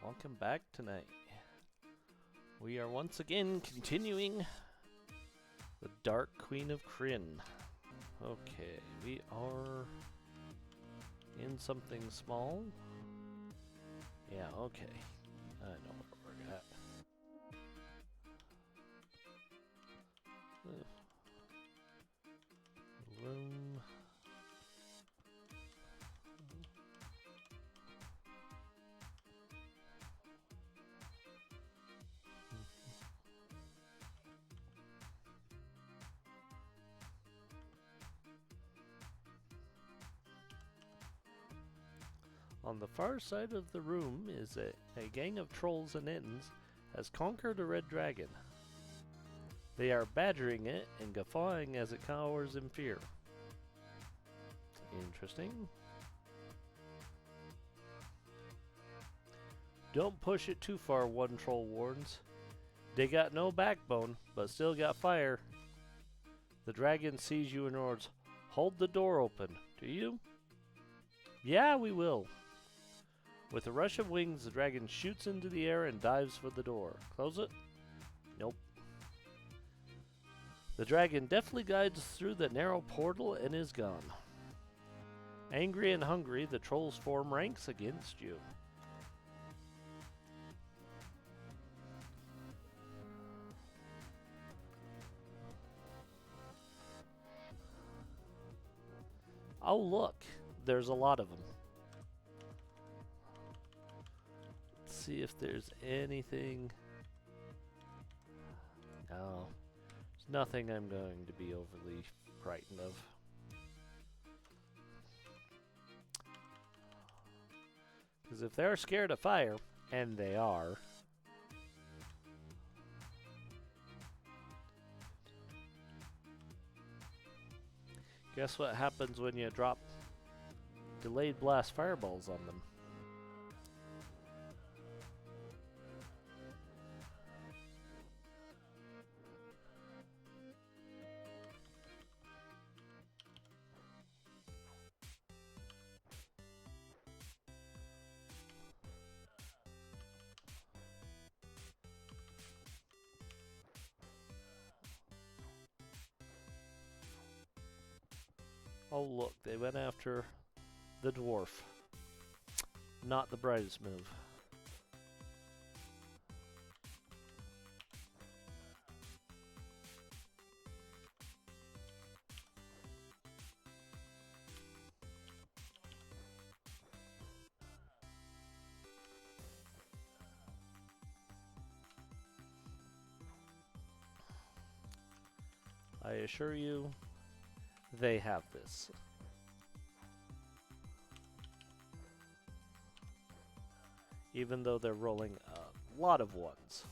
welcome back tonight. We are once again continuing the Dark Queen of Krynn. Okay, we are in something small. Yeah, okay. I know where we're at. Room. On the far side of the room is a gang of trolls and ents has conquered a red dragon. They are badgering it and guffawing as it cowers in fear. Interesting. Don't push it too far, one troll warns. They got no backbone, but still got fire. The dragon sees you and roars, "Hold the door open." Do you? Yeah, we will. With a rush of wings, the dragon shoots into the air and dives for the door. Close it? Nope. The dragon deftly guides through the narrow portal and is gone. Angry and hungry, the trolls form ranks against you. Oh look, there's a lot of them. Let's see if there's anything. No. There's nothing I'm going to be overly frightened of. Because if they're scared of fire, and they are, guess what happens when you drop delayed blast fireballs on them? Oh look, they went after the dwarf. Not the brightest move. I assure you, they have this. Even though they're rolling a lot of ones.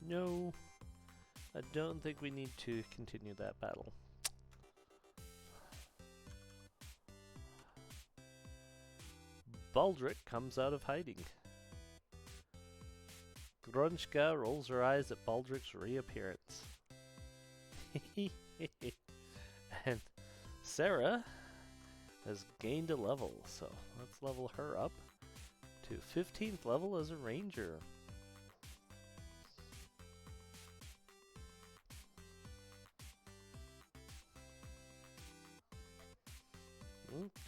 No, I don't think we need to continue that battle. Baldric comes out of hiding. Grunchka rolls her eyes at Baldric's reappearance. And Sarah has gained a level, so let's level her up to 15th level as a ranger.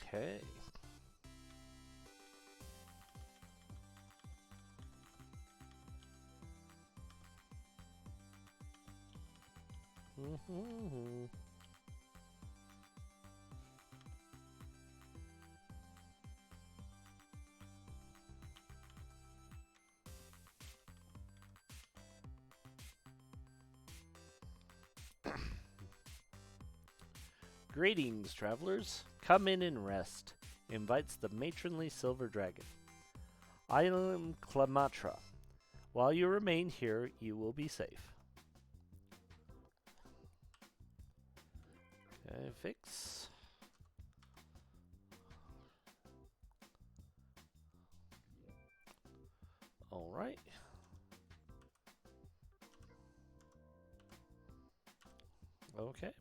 Okay. Greetings, travelers. Come in and rest, invites the matronly silver dragon. I am Clematra. While you remain here, you will be safe. Okay, fix. All right. Okay.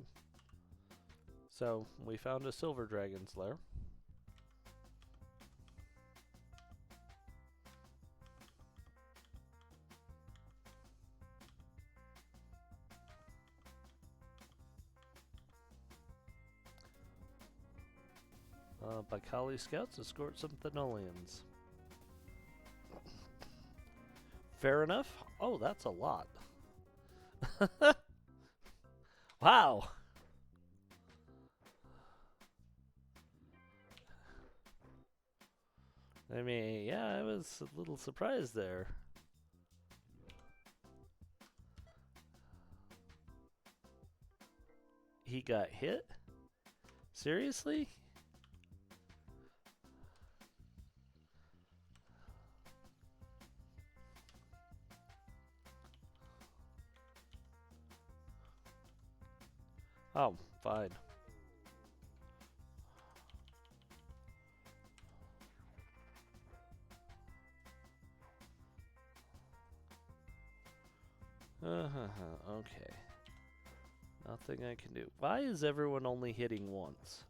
So, we found a silver dragon's lair. Bakali scouts escort some Thenolians. Fair enough. Oh, that's a lot. Wow. I mean, yeah, I was a little surprised there. He got hit? Seriously? Oh, fine. Okay. Nothing I can do. Why is everyone only hitting once?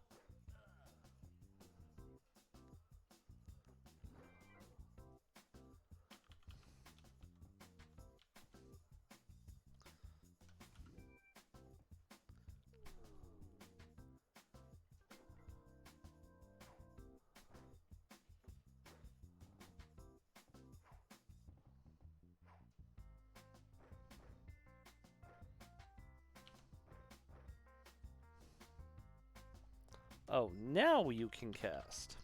Oh, now you can cast.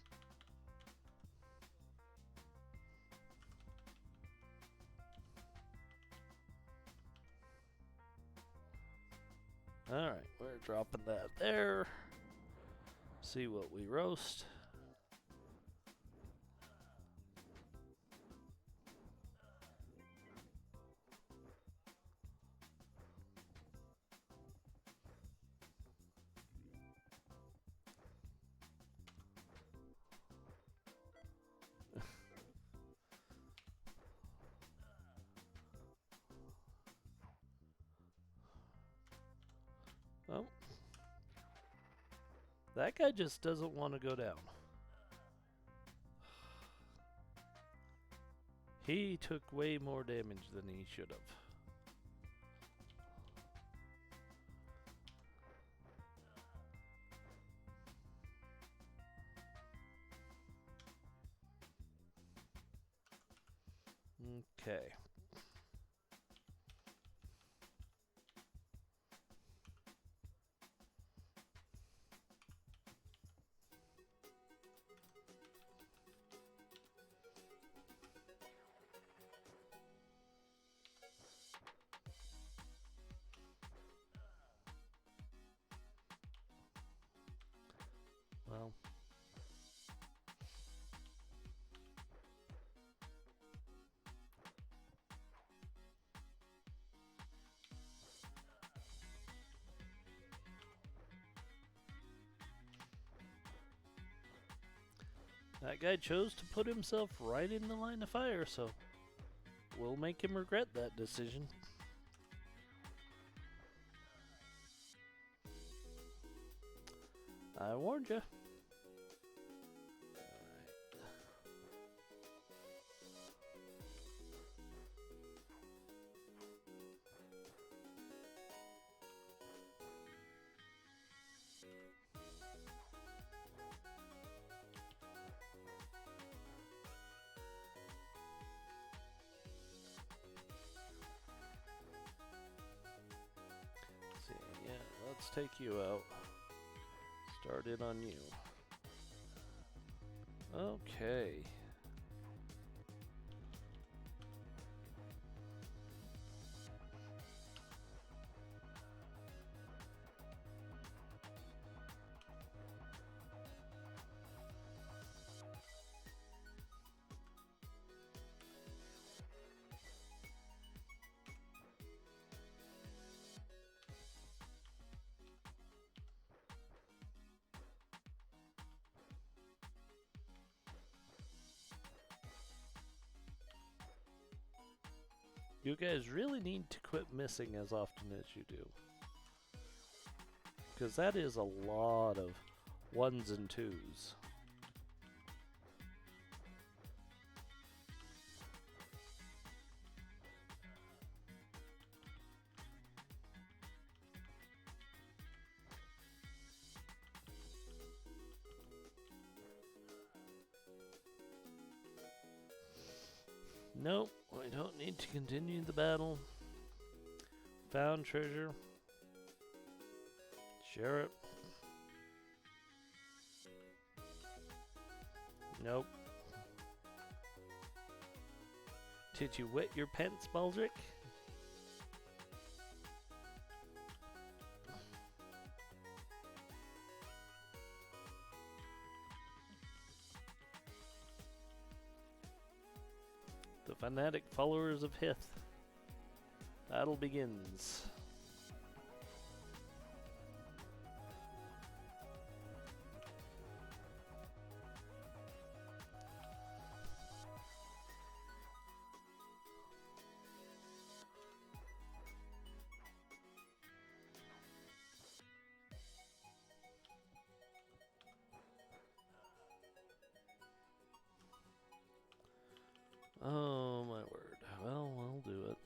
Alright, we're dropping that there. See what we roast. Oh. That guy just doesn't want to go down. He took way more damage than he should have. Okay. Well. That guy chose to put himself right in the line of fire, so we'll make him regret that decision. I warned you. See, yeah, let's take you out. Start it on you. Okay. You guys really need to quit missing as often as you do. Because that is a lot of 1s and 2s. Nope, we don't need to continue the battle. Found treasure. Share it. Nope. Did you wet your pants, Baldric? The fanatic followers of Hith. Battle begins. Oh my word. Well, I'll do it.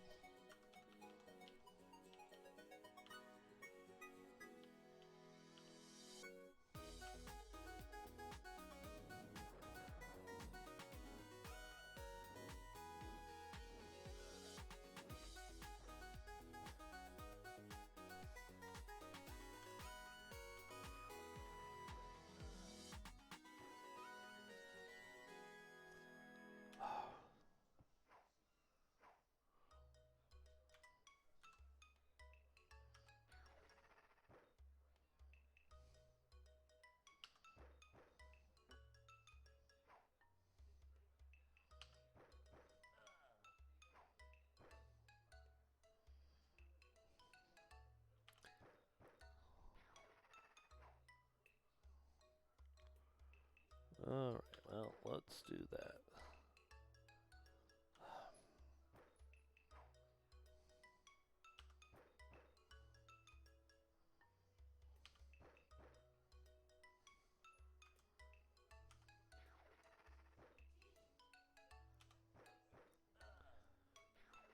Alright, well, let's do that.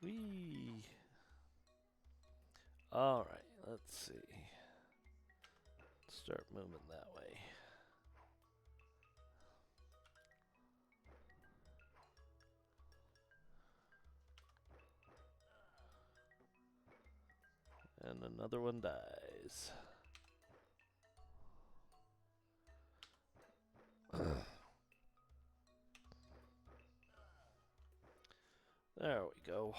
Whee! Alright, let's see. Start moving that way. And another one dies. There we go.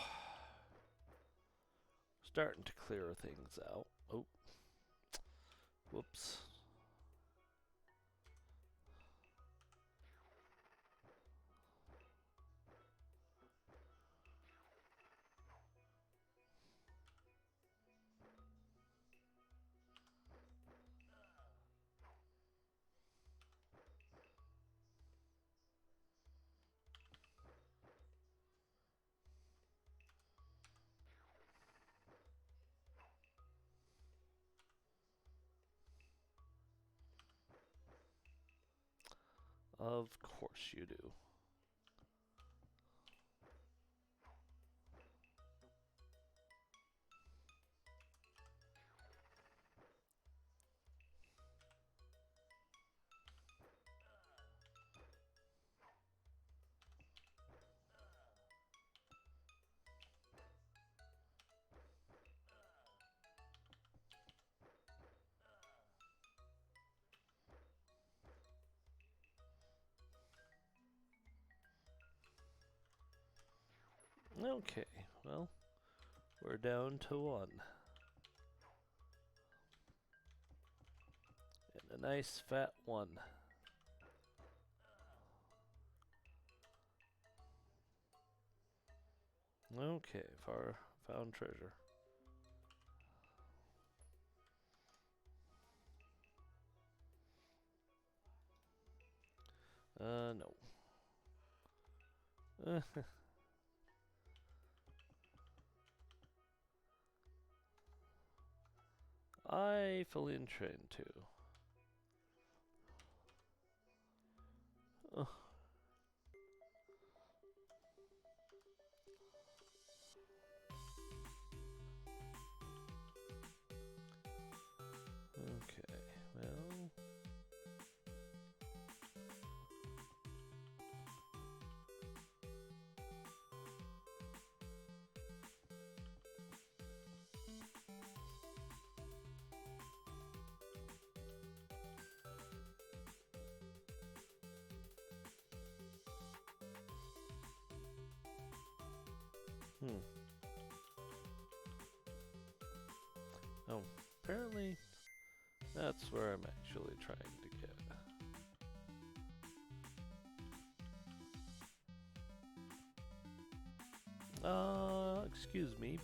Starting to clear things out. Oh. Whoops. Of course you do. Okay, well, we're down to 1. And a nice fat 1. Okay, found treasure. No. I fully intend to. Ugh. Okay, well. Oh, apparently that's where I'm actually trying to get. Excuse me.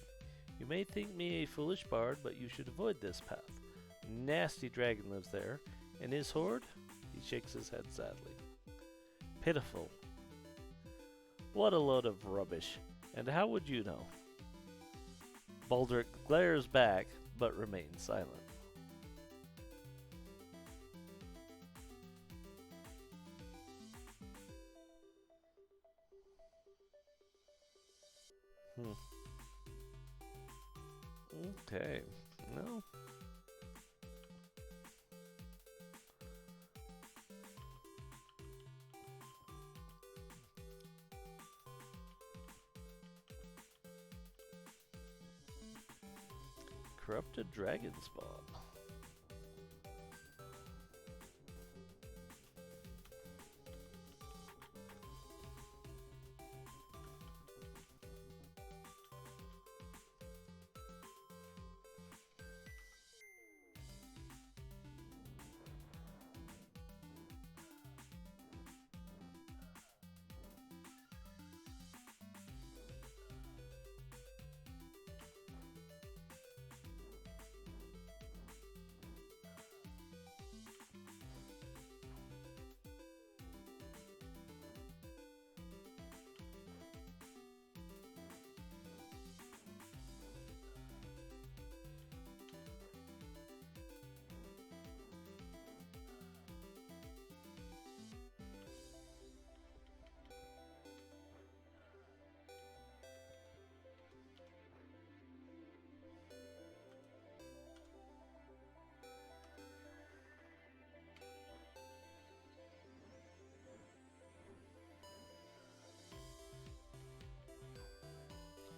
You may think me a foolish bard, but you should avoid this path. Nasty dragon lives there, and his horde? He shakes his head sadly. Pitiful. What a load of rubbish. And how would you know? Baldric glares back, but remains silent. Okay, no. Corrupted dragon spawn.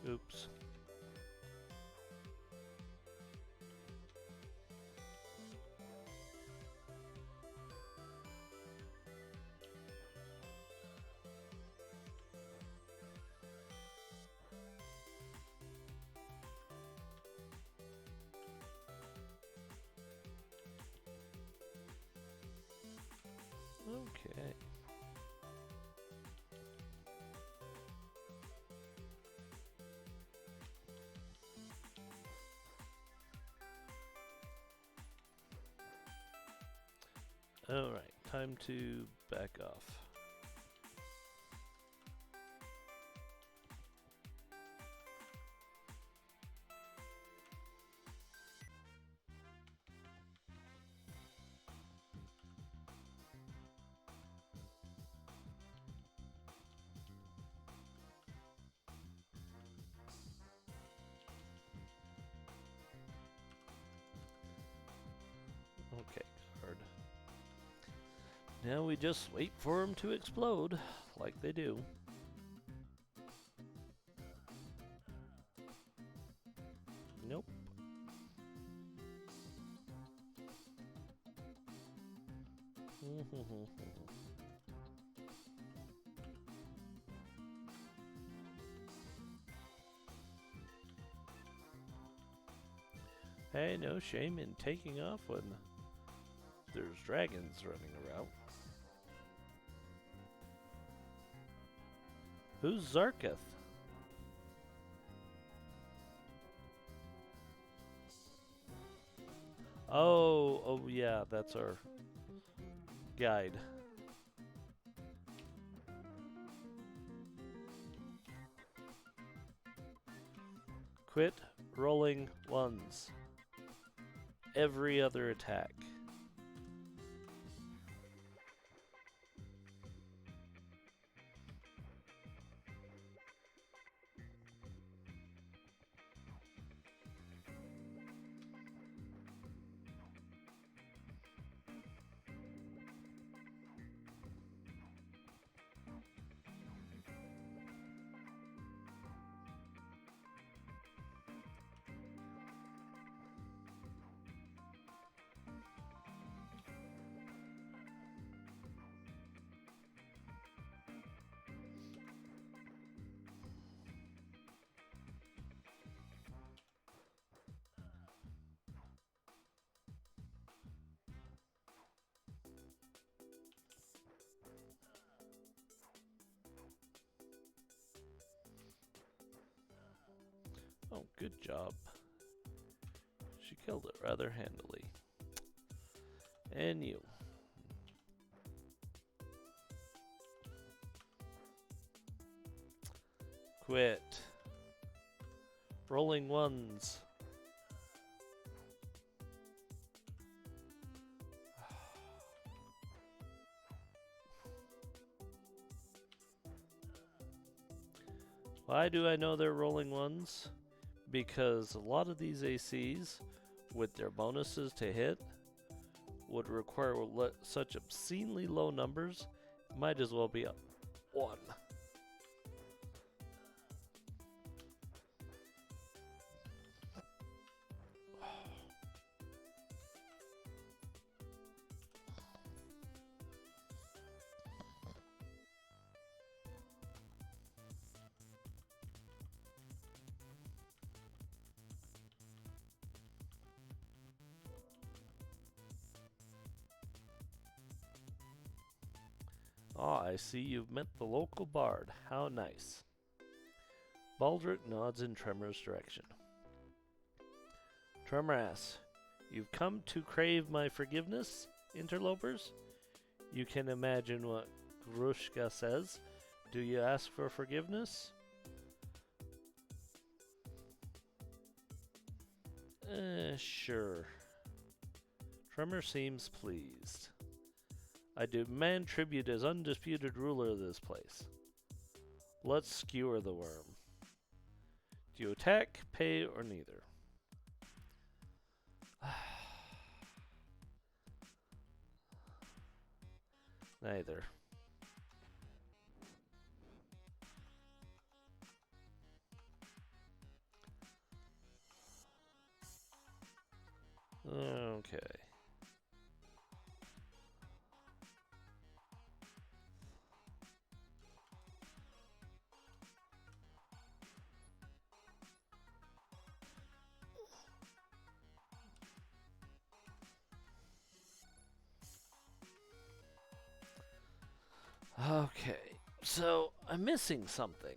Oops. Okay. Alright, time to back off. Okay, card. Now we just wait for them to explode, like they do. Nope. Hey, no shame in taking off when there's dragons running around. Who's Zarketh? Oh yeah, that's our guide. Quit rolling ones. every other attack. Oh, good job. She killed it rather handily. And you. Quit. Rolling ones. Why do I know they're rolling ones? Because a lot of these ACs, with their bonuses to hit, would require such obscenely low numbers, might as well be a 1. Ah, I see you've met the local bard. How nice. Baldric nods in Tremor's direction. Tremor asks, "You've come to crave my forgiveness, interlopers?" You can imagine what Grushka says. Do you ask for forgiveness? Sure. Tremor seems pleased. I demand tribute as undisputed ruler of this place. Let's skewer the worm. Do you attack, pay, or neither? Neither. Okay. Okay, so I'm missing something.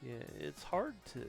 Yeah, it's hard to...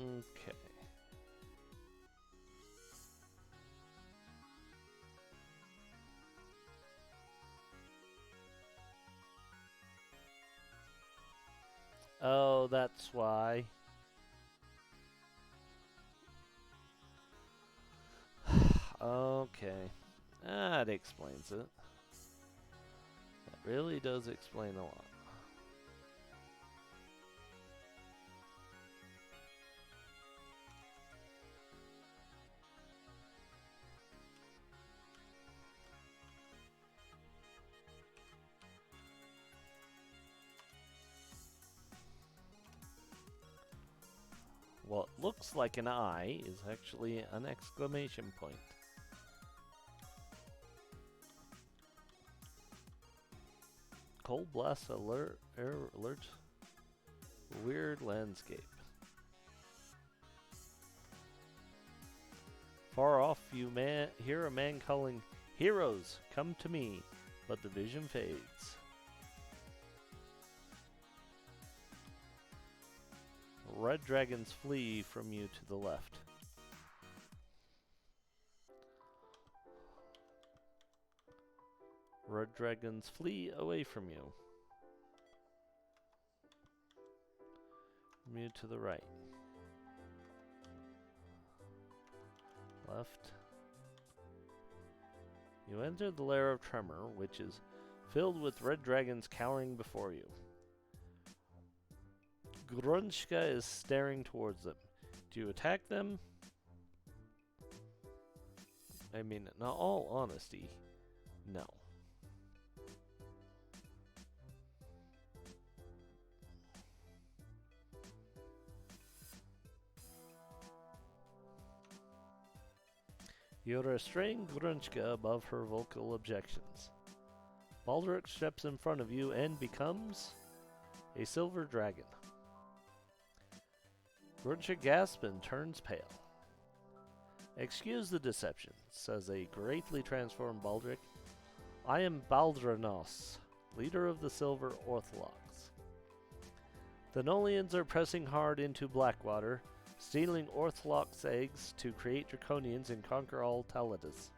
Okay. Oh, that's why. Okay. That explains it. That really does explain a lot. What looks like an eye is actually an exclamation point. Cold blast alert. Weird landscape. Far off, you hear a man calling, "Heroes, come to me," but the vision fades. Red dragons flee from you to the left. Red dragons flee away from you. From you to the right. Left. You enter the lair of Tremor, which is filled with red dragons cowering before you. Grunchka is staring towards them. Do you attack them? I mean, in all honesty, no. You restrain Grunchka above her vocal objections. Baldric steps in front of you and becomes a silver dragon. Grunchka gasps and turns pale. "Excuse the deception," says a greatly transformed Baldric. "I am Baldranos, leader of the Silver Othlorx. The Nolians are pressing hard into Blackwater, stealing Othlorx eggs to create Draconians and conquer all Taladus.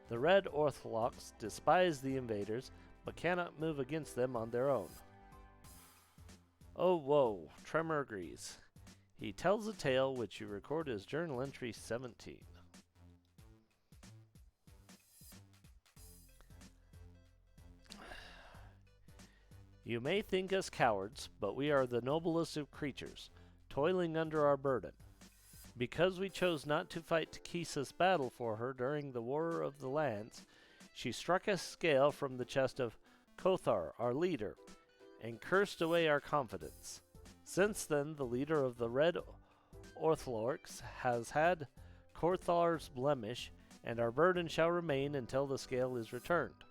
The Red Othlorx despise the invaders, but cannot move against them on their own." Oh, whoa, Tremor agrees. He tells a tale which you record as Journal Entry 17. You may think us cowards, but we are the noblest of creatures, toiling under our burden. Because we chose not to fight Takisa's battle for her during the War of the Lance, she struck a scale from the chest of Kothar, our leader, and cursed away our confidence. Since then, the leader of the Red Othlorx has had Kothar's blemish, and our burden shall remain until the scale is returned.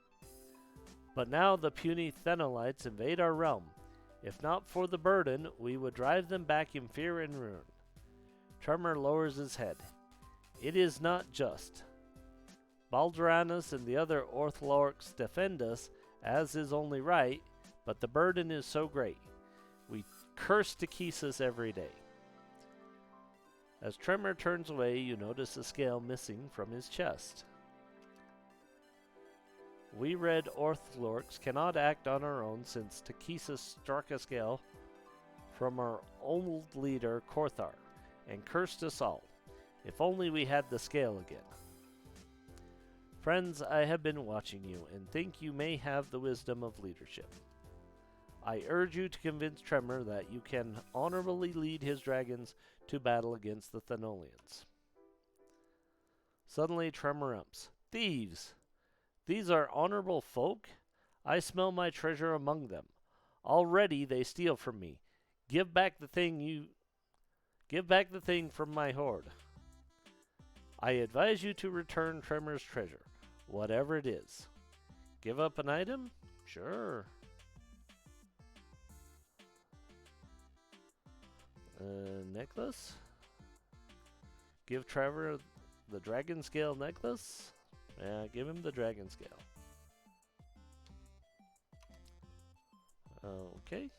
But now the puny Thenolites invade our realm. If not for the burden, we would drive them back in fear and ruin. Tremor lowers his head. It is not just. Baldranus and the other Othlorx defend us, as is only right, but the burden is so great. We curse Takisus every day. As Tremor turns away, you notice a scale missing from his chest. We Red Othlorx cannot act on our own since Takisus struck a scale from our old leader Kothar and cursed us all. If only we had the scale again. Friends, I have been watching you and think you may have the wisdom of leadership. I urge you to convince Tremor that you can honorably lead his dragons to battle against the Thenolians. Suddenly Tremor umps. Thieves! These are honorable folk? I smell my treasure among them. Already they steal from me. Give back the thing from my hoard. I advise you to return Tremor's treasure, whatever it is. Give up an item? Sure. Necklace? Give Trevor the dragon scale necklace? Yeah, give him the dragon scale. Okay.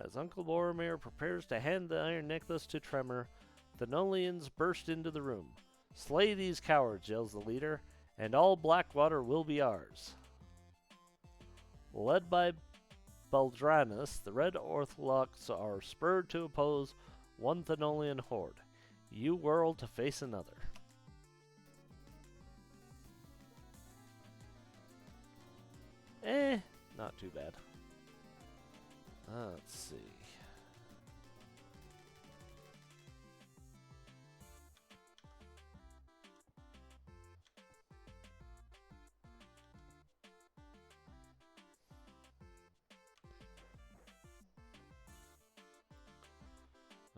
As Uncle Boromir prepares to hand the iron necklace to Tremor, the Nolians burst into the room. "Slay these cowards," yells the leader, "and all Blackwater will be ours." Led by Baldranus, the red othlorx are spurred to oppose one Thenolian horde. You whirl to face another. Not too bad. Let's see.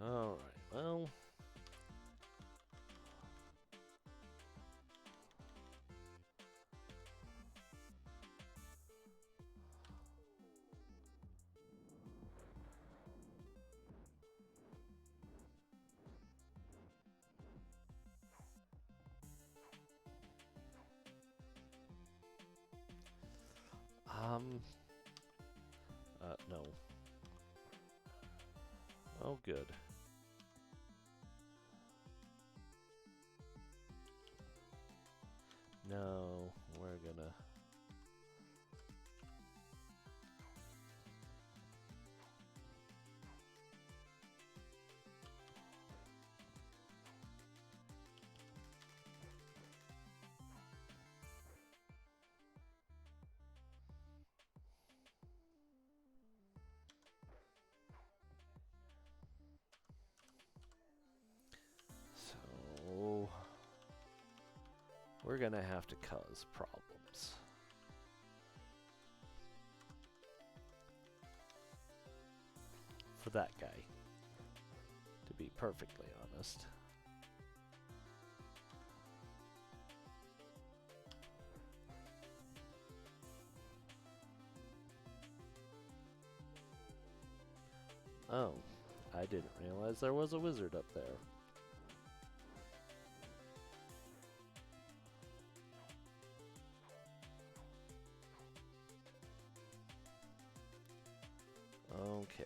Alright, well. No. Oh, good. No, we're gonna... So... we're gonna have to cause problems. For that guy, to be perfectly honest. Oh, I didn't realize there was a wizard up there. Okay.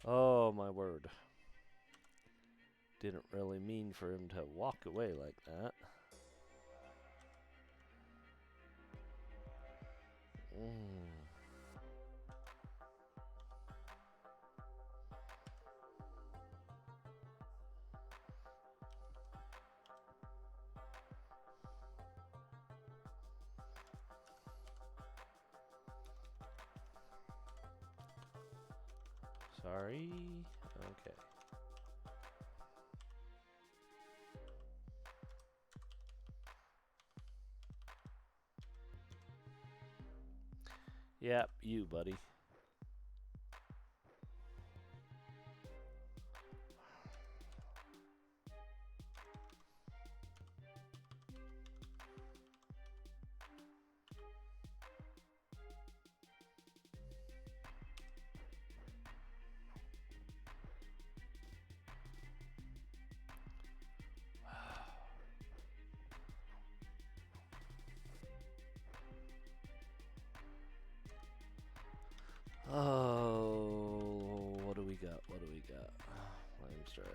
Oh, my word. Didn't really mean for him to walk away like that. Sorry. Okay. Yep, you, buddy. Oh, what do we got? What do we got? Flame strike.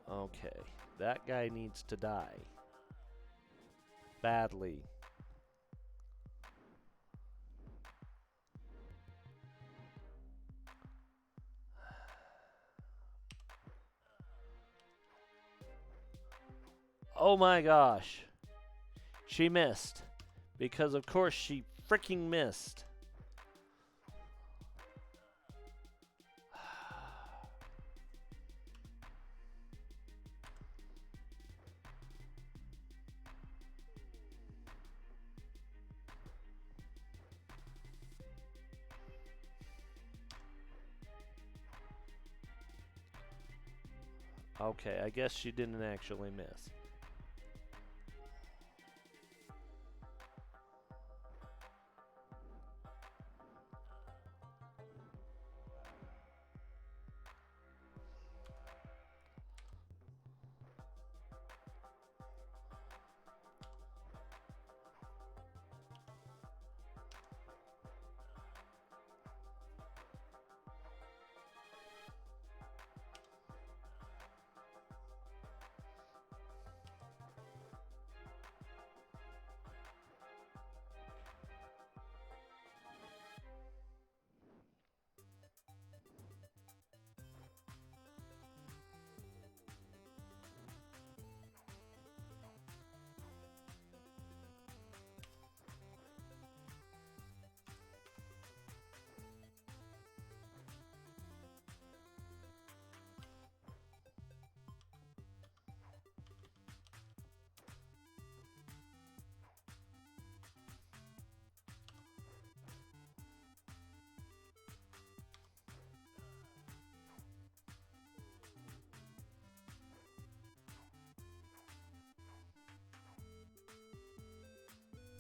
Okay, that guy needs to die. Badly. Oh my gosh. She missed. Because of course she freaking missed. Okay, I guess she didn't actually miss.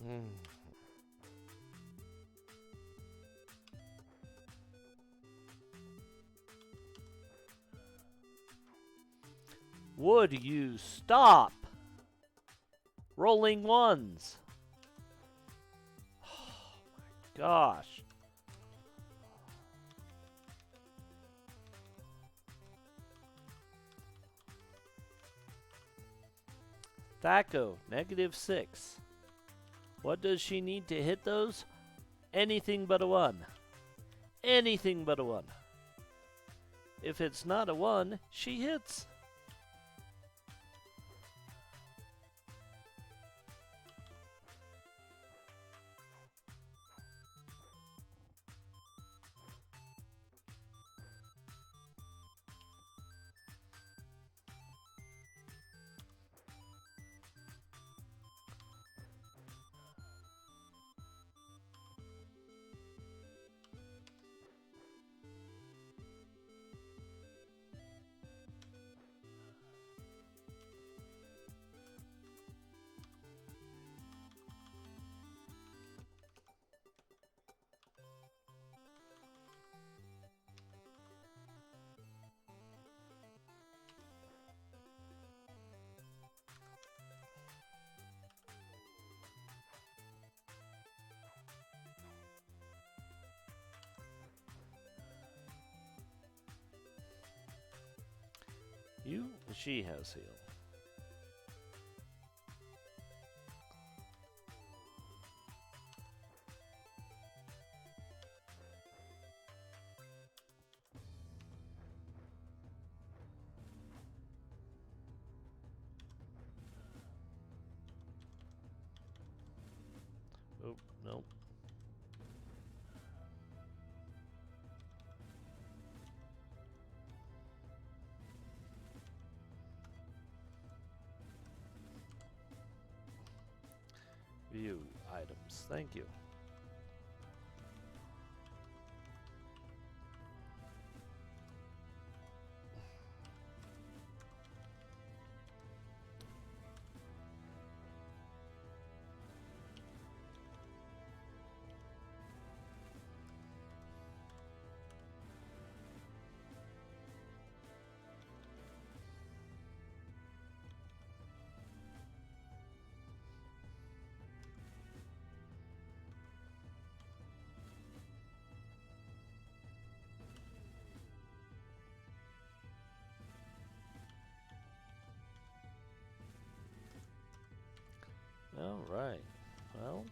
Hmm. Would you stop rolling ones? Oh my gosh. Thaco, -6. What does she need to hit those? Anything but a 1. Anything but a 1. If it's not a 1, she hits. She has heal. Oh, no. View items. Thank you. All right. Well.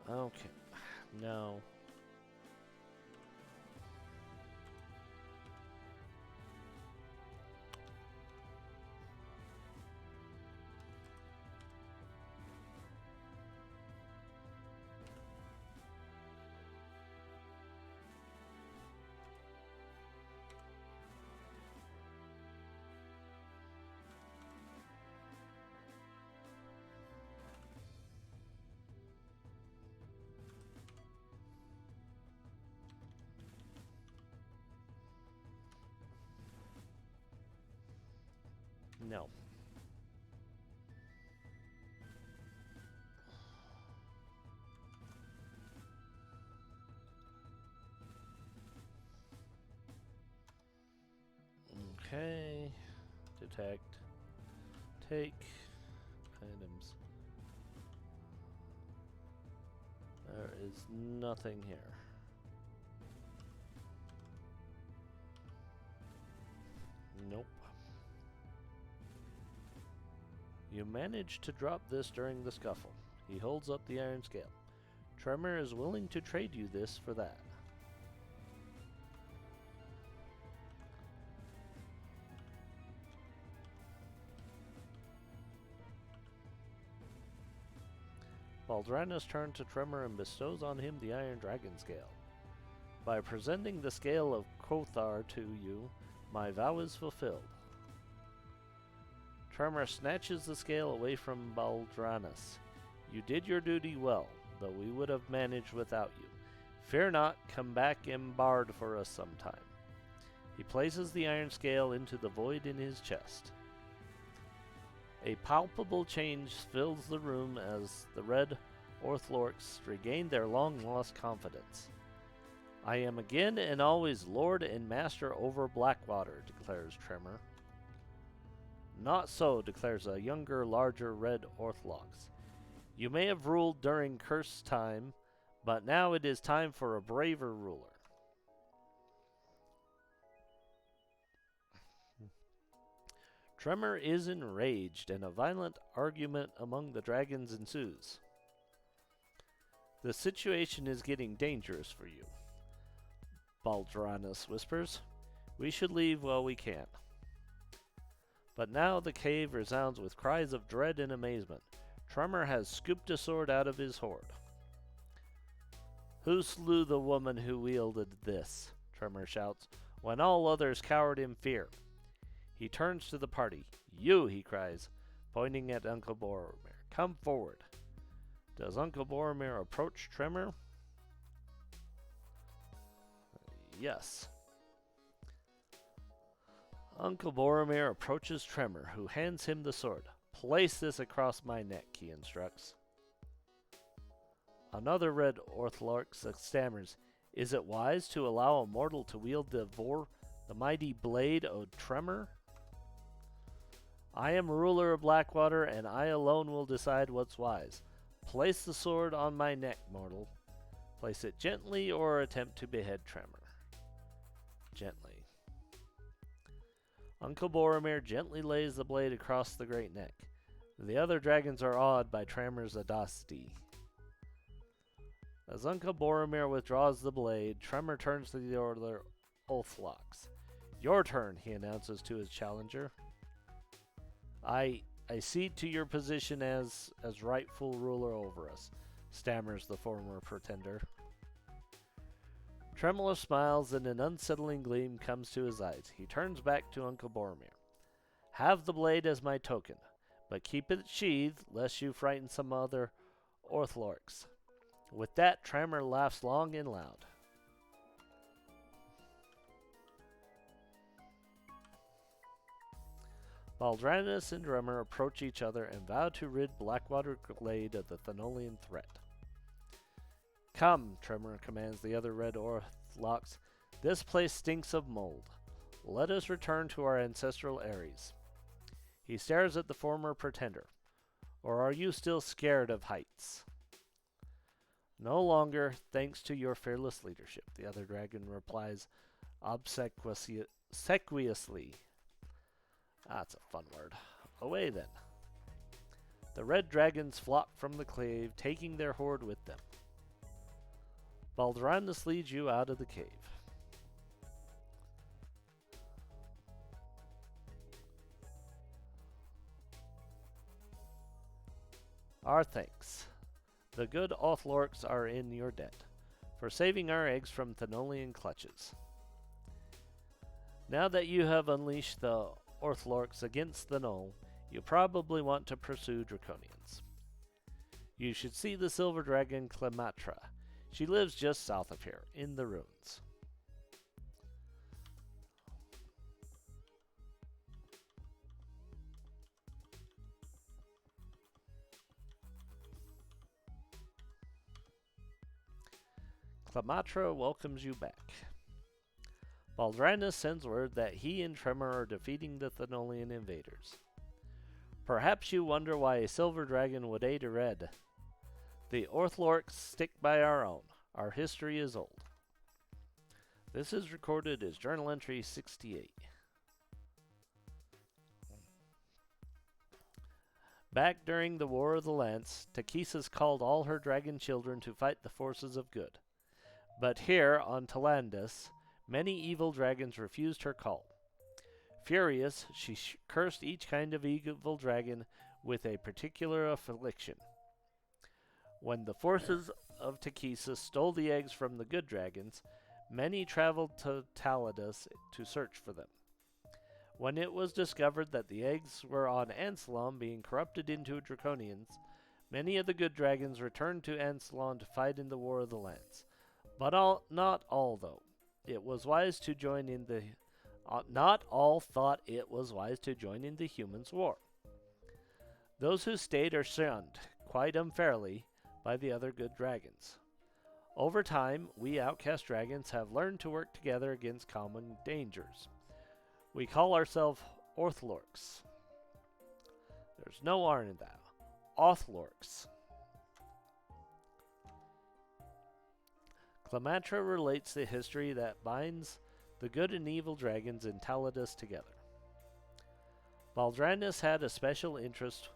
Okay. No. No. Okay. Detect. Take. Items. There is nothing here. Nope. You managed to drop this during the scuffle. He holds up the iron scale. Tremor is willing to trade you this for that. Baldranus turns to Tremor and bestows on him the Iron Dragon Scale. By presenting the Scale of Kothar to you, my vow is fulfilled. Tremor snatches the scale away from Baldranus. You did your duty well, though we would have managed without you. Fear not, come back embarred for us sometime. He places the iron scale into the void in his chest. A palpable change fills the room as the red othlorx regain their long-lost confidence. I am again and always lord and master over Blackwater, declares Tremor. Not so, declares a younger, larger red othlorx. You may have ruled during cursed time, but now it is time for a braver ruler. Tremor is enraged, and a violent argument among the dragons ensues. The situation is getting dangerous for you, Baldranus whispers. We should leave while we can. But now the cave resounds with cries of dread and amazement. Tremor has scooped a sword out of his hoard. Who slew the woman who wielded this? Tremor shouts, when all others cowered in fear. He turns to the party. You, he cries, pointing at Uncle Boromir. Come forward. Does Uncle Boromir approach Tremor? Yes. Uncle Boromir approaches Tremor, who hands him the sword. Place this across my neck, he instructs. Another red othlorx stammers. Is it wise to allow a mortal to wield the mighty blade of Tremor? I am ruler of Blackwater, and I alone will decide what's wise. Place the sword on my neck, mortal. Place it gently or attempt to behead Tremor. Gently. Uncle Boromir gently lays the blade across the great neck. The other dragons are awed by Tremor's audacity. As Uncle Boromir withdraws the blade, Tremor turns to the other othlorx. Your turn, he announces to his challenger. I cede to your position as rightful ruler over us, stammers the former pretender. Tremor smiles and an unsettling gleam comes to his eyes. He turns back to Uncle Boromir. Have the blade as my token, but keep it sheathed lest you frighten some other othlorx. With that, Tremor laughs long and loud. Baldranus and Tremor approach each other and vow to rid Blackwater Glade of the Thenolian threat. Come, Tremor commands the other red othlorx. This place stinks of mold. Let us return to our ancestral aeries. He stares at the former pretender. Or are you still scared of heights? No longer, thanks to your fearless leadership, the other dragon replies obsequiously. That's a fun word. Away then. The red dragons flock from the cave, taking their hoard with them. Baldranas leads you out of the cave. Our thanks. The good othlorx are in your debt for saving our eggs from Thenolian clutches. Now that you have unleashed the othlorx against the Knoll, you probably want to pursue Draconians. You should see the silver dragon Clematra. She lives just south of here, in the ruins. Clematra welcomes you back. Baldranas sends word that he and Tremor are defeating the Thenolian invaders. Perhaps you wonder why a silver dragon would aid a red. The othlorx stick by our own. Our history is old. This is recorded as Journal Entry 68. Back during the War of the Lance, Takhisis called all her dragon children to fight the forces of good. But here, on Talandis, many evil dragons refused her call. Furious, she cursed each kind of evil dragon with a particular affliction. When the forces of Takhisis stole the eggs from the good dragons, many traveled to Talandis to search for them. When it was discovered that the eggs were on Ansalon being corrupted into draconians, many of the good dragons returned to Ansalon to fight in the War of the Lance. But not all, though. It was wise to join in the... not all thought it was wise to join in the humans' war. Those who stayed are shunned, quite unfairly, by the other good dragons. Over time, we outcast dragons have learned to work together against common dangers. We call ourselves othlorx. There's no R in that. Othlorx. Clematra relates the history that binds the good and evil dragons in Talandis together. Baldranas had a special interest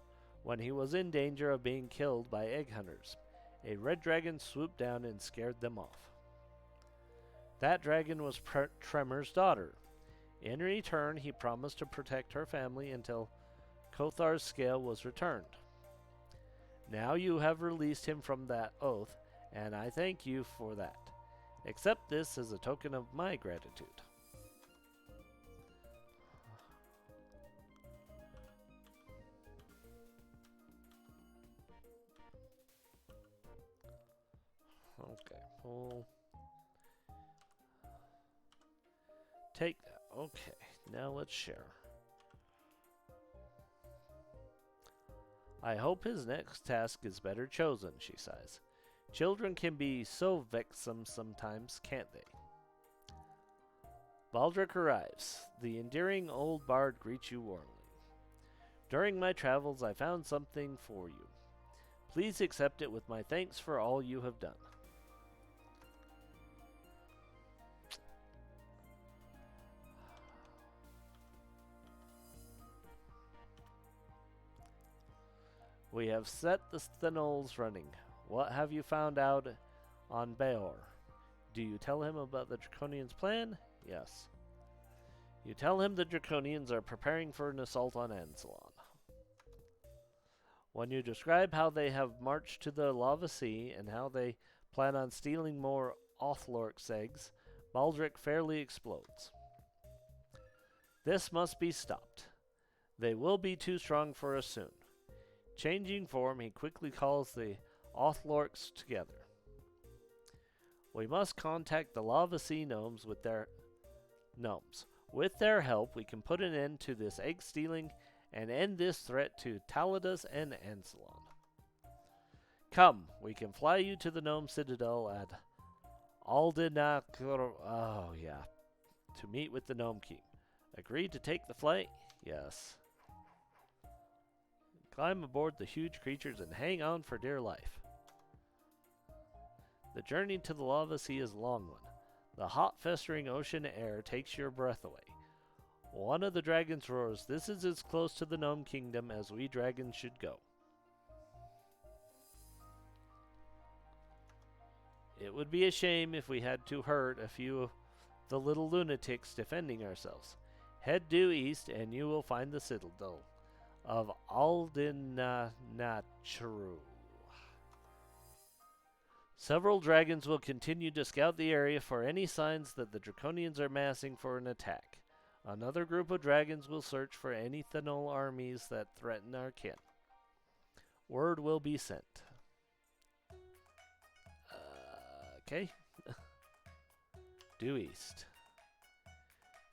when he was in danger of being killed by egg hunters. A red dragon swooped down and scared them off. That dragon was Tremor's daughter. In return, he promised to protect her family until Kothar's scale was returned. Now you have released him from that oath, and I thank you for that. Accept this as a token of my gratitude. Okay, we'll take that. Okay, now let's share. I hope his next task is better chosen, she sighs. Children can be so vexsome sometimes, can't they? Baldric arrives. The endearing old bard greets you warmly. During my travels, I found something for you. Please accept it with my thanks for all you have done. We have set the Thenols running. What have you found out on Beor? Do you tell him about the Draconians' plan? Yes. You tell him the Draconians are preparing for an assault on Ansalon. When you describe how they have marched to the Lava Sea and how they plan on stealing more othlorx eggs, Baldric fairly explodes. This must be stopped. They will be too strong for us soon. Changing form, he quickly calls the othlorx together. We must contact the Lava Sea gnomes with their With their help, we can put an end to this egg stealing and end this threat to Talandis and Ansalon. Come, we can fly you to the gnome citadel at to meet with the gnome king. Agree to take the flight? Yes. Climb aboard the huge creatures and hang on for dear life. The journey to the Lava Sea is a long one. The hot, festering ocean air takes your breath away. One of the dragons roars, "This is as close to the Gnome Kingdom as we dragons should go." It would be a shame if we had to hurt a few of the little lunatics defending ourselves. Head due east, and you will find the citadel of Aldinatru. Several dragons will continue to scout the area for any signs that the Draconians are massing for an attack. Another group of dragons will search for any Thenol armies that threaten our kin. Word will be sent. Okay. Due east.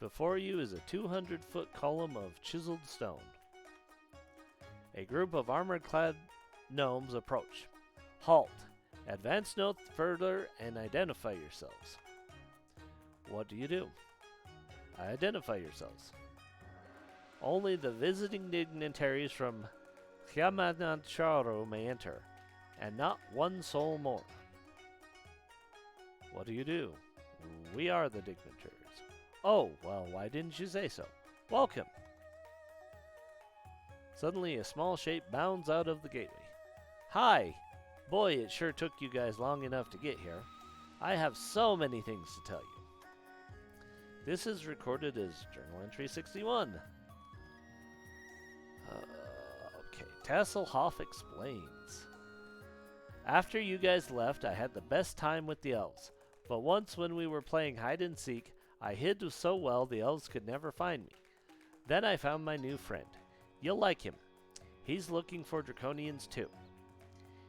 Before you is a 200-foot column of chiseled stone. A group of armor-clad gnomes approach. Halt. Advance no further and identify yourselves. What do? Identify yourselves. Only the visiting dignitaries from Chiamanacharo may enter, and not one soul more. What do? We are the dignitaries. Oh, well, why didn't you say so? Welcome. Suddenly, a small shape bounds out of the gateway. Hi! Boy, it sure took you guys long enough to get here. I have so many things to tell you. This is recorded as Journal Entry 61. Okay, Tasselhoff explains. After you guys left, I had the best time with the elves. But once when we were playing hide and seek, I hid so well the elves could never find me. Then I found my new friend. You'll like him. He's looking for Draconians too.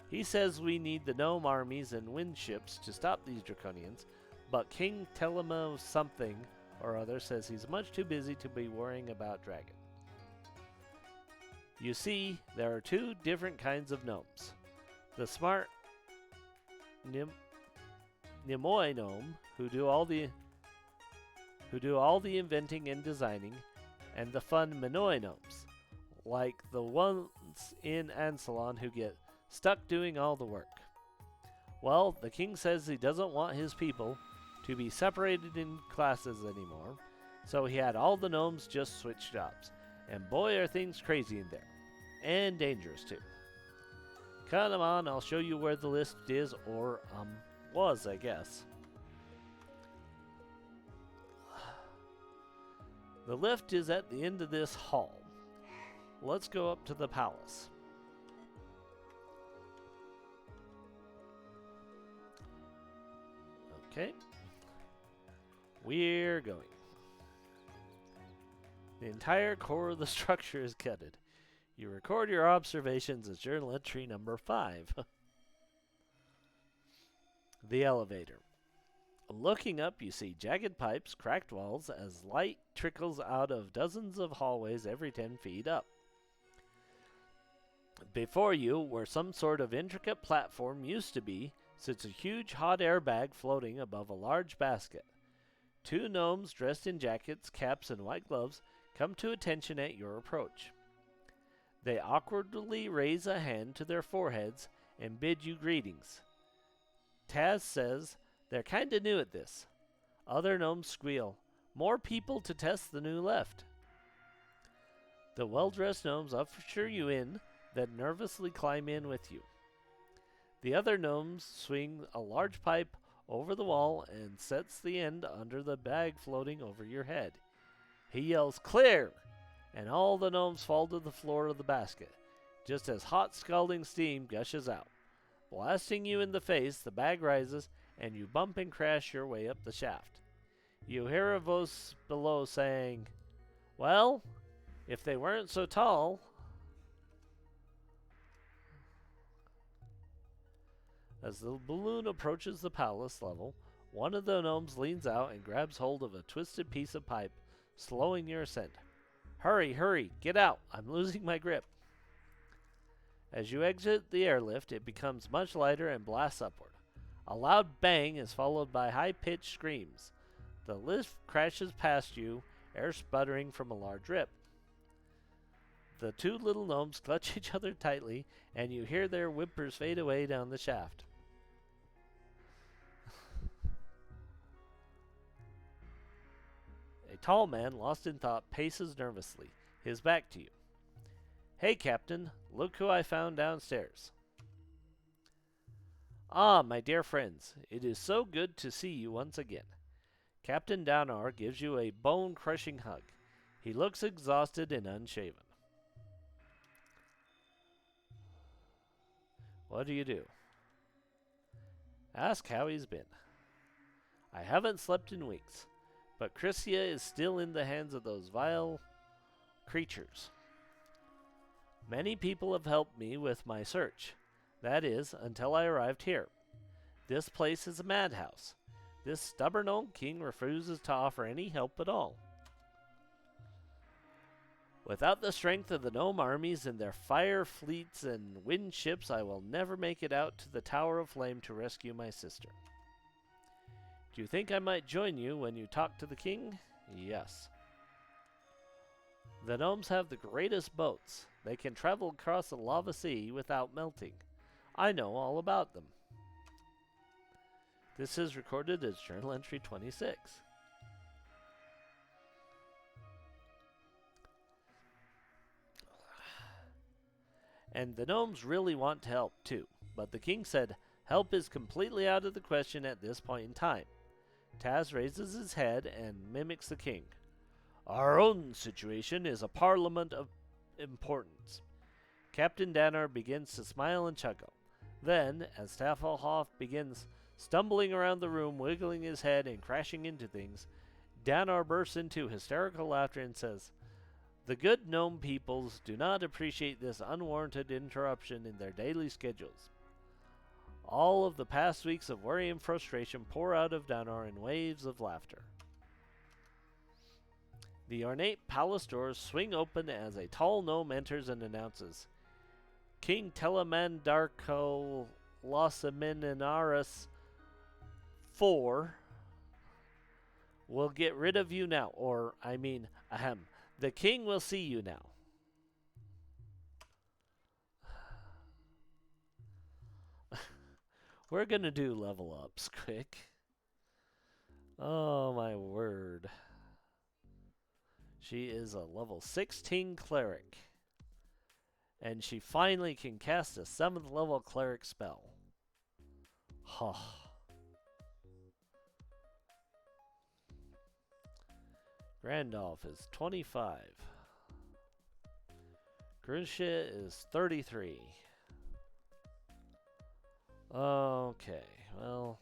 He says we need the gnome armies and wind ships to stop these Draconians, but King Telemo something or other says he's much too busy to be worrying about dragon. You see, there are two different kinds of gnomes. The smart Nimoi gnome who do all the inventing and designing, and the fun Minoi gnomes, like the ones in Ansalon who get stuck doing all the work. Well, the king says he doesn't want his people to be separated in classes anymore, so he had all the gnomes just switch jobs. And boy, are things crazy in there. And dangerous, too. Come on, I'll show you where the list is, or, was, I guess. The lift is at the end of this hall. Let's go up to the palace. Okay. We're going. The entire core of the structure is gutted. You record your observations as journal entry number 5. The elevator. Looking up, you see jagged pipes, cracked walls, as light trickles out of dozens of hallways every 10 feet up. Before you, where some sort of intricate platform used to be, sits a huge hot air bag floating above a large basket. 2 gnomes dressed in jackets, caps, and white gloves come to attention at your approach. They awkwardly raise a hand to their foreheads and bid you greetings. Taz says they're kinda new at this. Other gnomes squeal, more people to test the new left. The well-dressed gnomes usher you in, then nervously climb in with you. The other gnomes swing a large pipe over the wall and sets the end under the bag floating over your head. He yells, "Clear!" and all the gnomes fall to the floor of the basket, just as hot scalding steam gushes out. Blasting you in the face, the bag rises, and you bump and crash your way up the shaft. You hear a voice below saying, "Well, if they weren't so tall..." As the balloon approaches the palace level, one of the gnomes leans out and grabs hold of a twisted piece of pipe, slowing your ascent. "Hurry, hurry, get out, I'm losing my grip." As you exit the airlift, it becomes much lighter and blasts upward. A loud bang is followed by high-pitched screams. The lift crashes past you, air sputtering from a large rip. The 2 little gnomes clutch each other tightly, and you hear their whimpers fade away down the shaft. A tall man, lost in thought, paces nervously, his back to you. "Hey, Captain, look who I found downstairs." Ah, my dear friends, it is so good to see you once again. Captain Downar gives you a bone-crushing hug. He looks exhausted and unshaven. What do you do? Ask how he's been. I haven't slept in weeks, but Chrysia is still in the hands of those vile creatures. Many people have helped me with my search. That is, until I arrived here. This place is a madhouse. This stubborn old king refuses to offer any help at all. Without the strength of the gnome armies and their fire fleets and wind ships, I will never make it out to the Tower of Flame to rescue my sister. Do you think I might join you when you talk to the king? Yes. The gnomes have the greatest boats. They can travel across the lava sea without melting. I know all about them. This is recorded as Journal Entry 26. And the gnomes really want to help too, but the king said help is completely out of the question at this point in time. Taz raises his head and mimics the king. Our own situation is a parliament of importance. Captain Downar begins to smile and chuckle. Then, as Tafelhoff begins stumbling around the room, wiggling his head and crashing into things, Downar bursts into hysterical laughter and says, The good gnome peoples do not appreciate this unwarranted interruption in their daily schedules. All of the past weeks of worry and frustration pour out of Downar in waves of laughter. The ornate palace doors swing open as a tall gnome enters and announces, King Telemandarko Losaminaris IV will get rid of you now. Or, the king will see you now. We're gonna do level ups quick. Oh my word. She is a level 16 cleric. And she finally can cast a 7th level cleric spell. Huh. Grandalf is 25. Grisha is 33. Okay, well,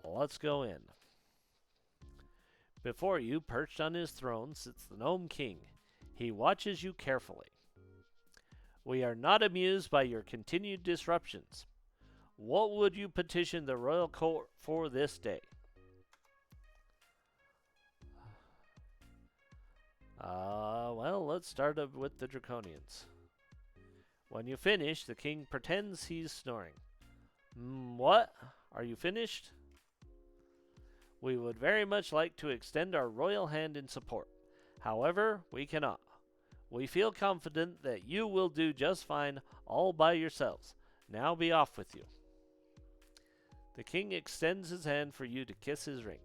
let's go in. Before you, perched on his throne, sits the Gnome King. He watches you carefully. We are not amused by your continued disruptions. What would you petition the royal court for this day? Well, let's start up with the Draconians. When you finish, the king pretends he's snoring. What? Are you finished? We would very much like to extend our royal hand in support. However, we cannot. We feel confident that you will do just fine all by yourselves. Now be off with you. The king extends his hand for you to kiss his ring.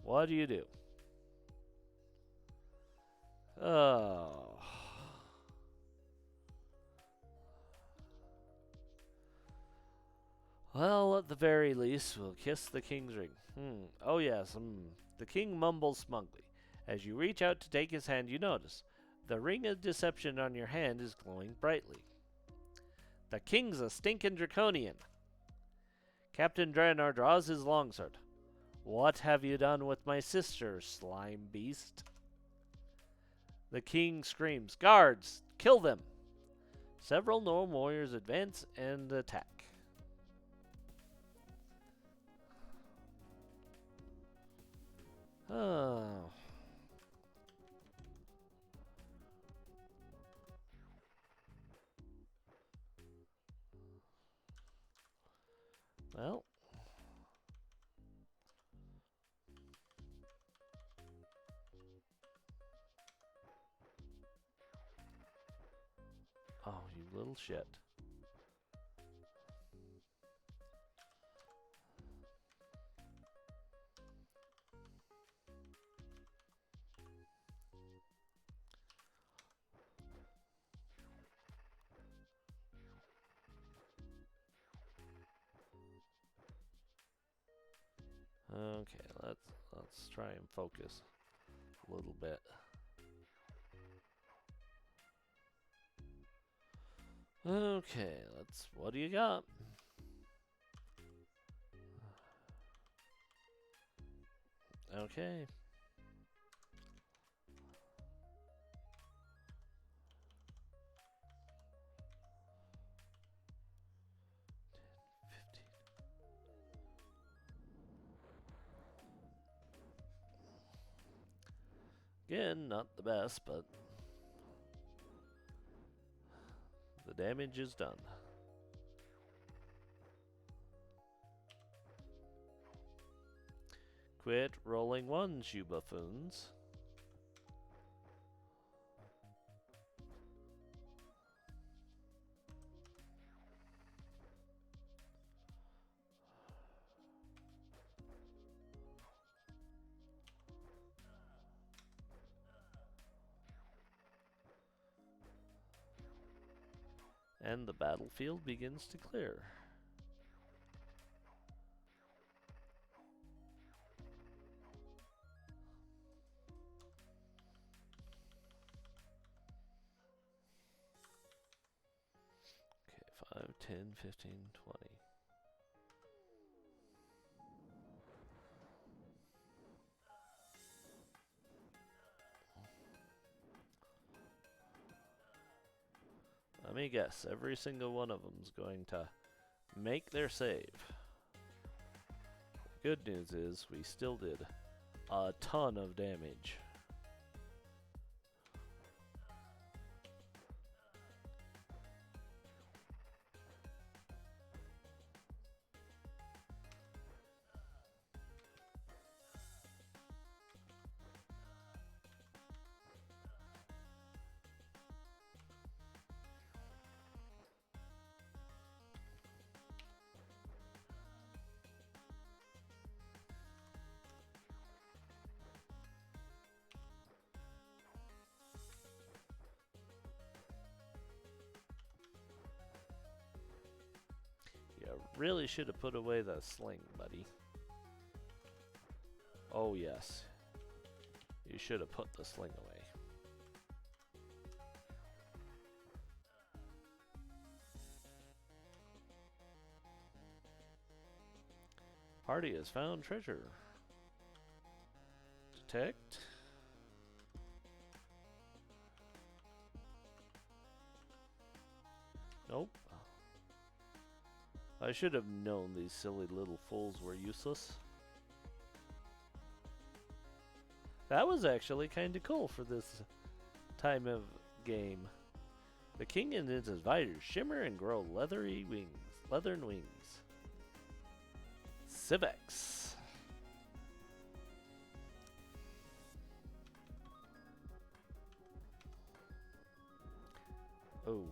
What do you do? Oh. Well, at the very least, we'll kiss the king's ring. Oh yes, The king mumbles smugly. As you reach out to take his hand, you notice the ring of deception on your hand is glowing brightly. The king's a stinking draconian. Captain Draenor draws his longsword. What have you done with my sister, slime beast? The king screams, Guards! Kill them! Several gnome warriors advance and attack. Oh. Well. Oh, you little shit. Okay, let's try and focus a little bit. Okay, what do you got? Okay. Again, not the best, but the damage is done. Quit rolling ones, you buffoons. And the battlefield begins to clear. Okay, 5, 10, 15, 20. Let me guess, every single one of them is going to make their save. Good news is, we still did a ton of damage. You really should have put away the sling, buddy. Oh yes. You should have put the sling away. Party has found treasure. Detect. Nope. I should have known these silly little fools were useless. That was actually kind of cool for this time of game. The king and his advisors shimmer and grow leathern wings. Civex. Oh.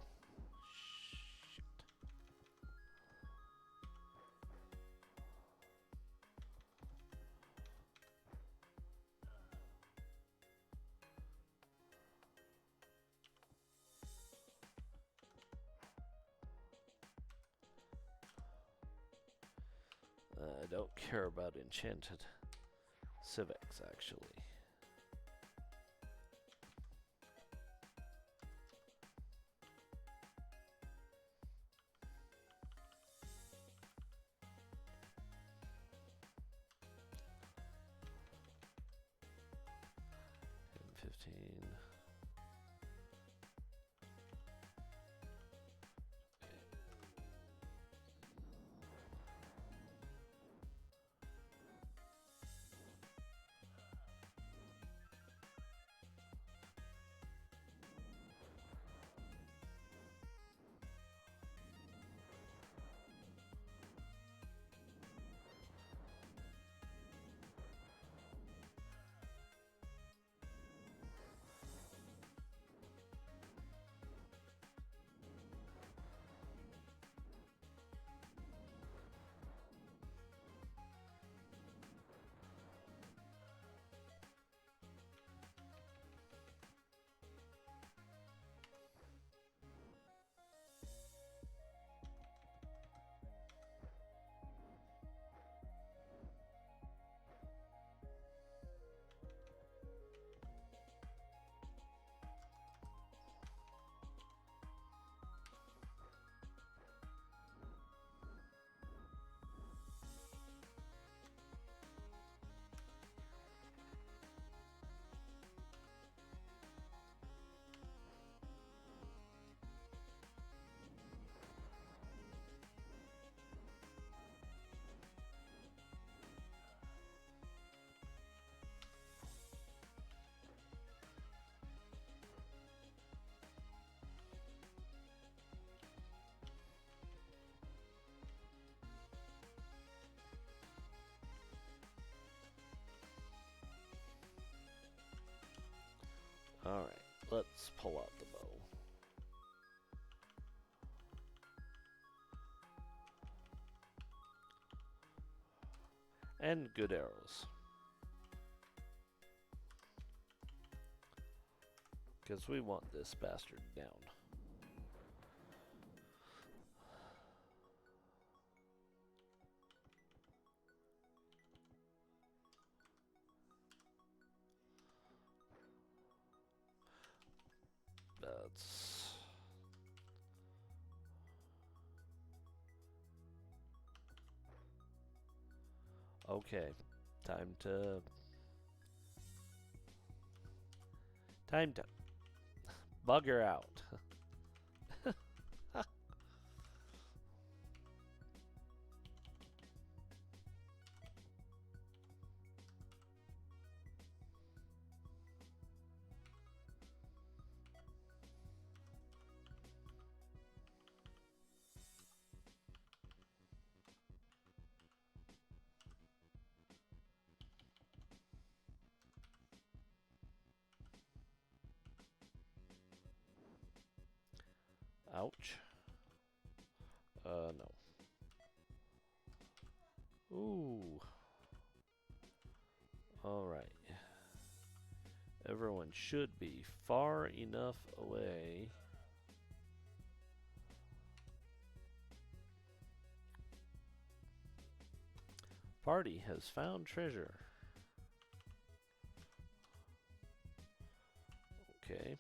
I don't care about enchanted civics, actually. And 15. Alright, let's pull out the bow. And good arrows. Because we want this bastard down. That's... Okay, time to bugger out. Ouch. No. Ooh. Alright. Everyone should be far enough away. Party has found treasure. Okay.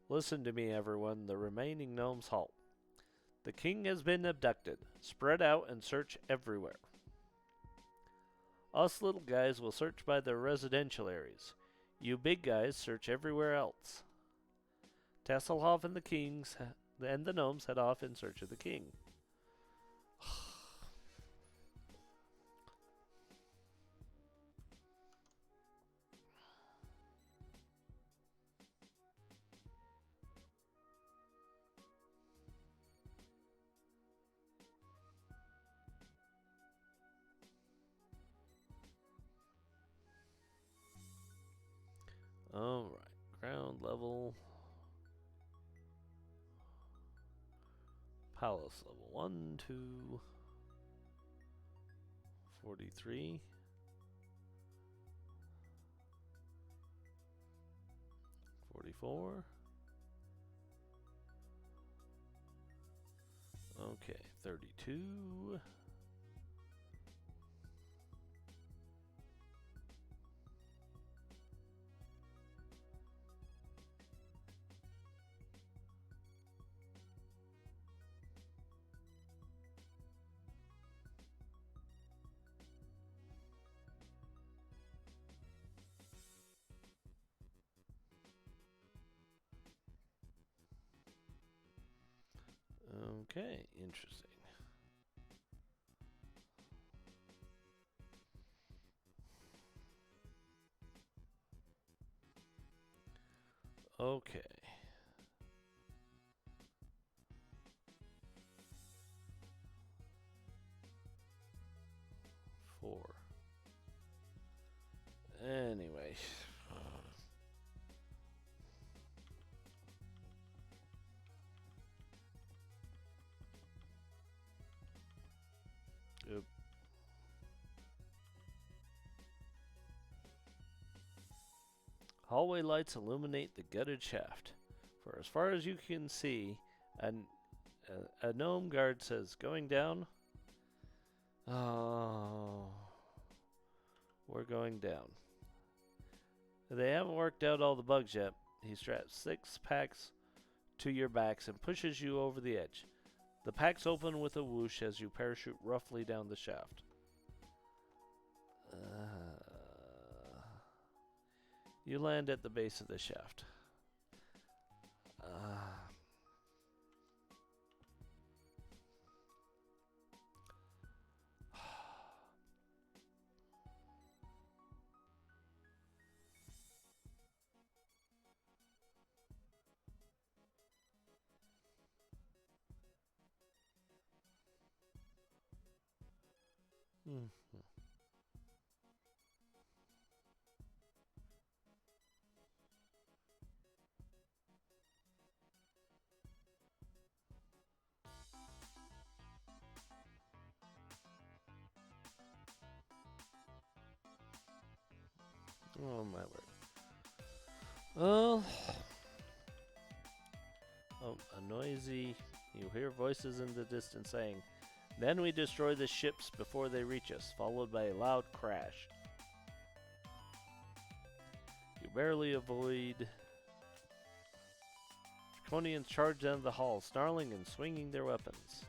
Listen to me, everyone. The remaining gnomes halt. The king has been abducted. Spread out and search everywhere. Us little guys will search by the residential areas. You big guys search everywhere else. Tasselhoff and the gnomes head off in search of the king. Alright, ground level. Palace level 1, 2, 43. 44. Okay, 32. Okay, interesting. Okay. Four. Anyway. Oop. Hallway lights illuminate the gutted shaft. For as far as you can see, a gnome guard says, "Going down?" Oh, we're going down. They haven't worked out all the bugs yet. He straps 6 packs to your backs and pushes you over the edge. The packs open with a whoosh as you parachute roughly down the shaft. You land at the base of the shaft. Hmm. Oh my word. Well, oh, a noisy. You hear voices in the distance saying, "Then we destroy the ships before they reach us," followed by a loud crash. You barely avoid. Draconians charge down the hall, snarling and swinging their weapons.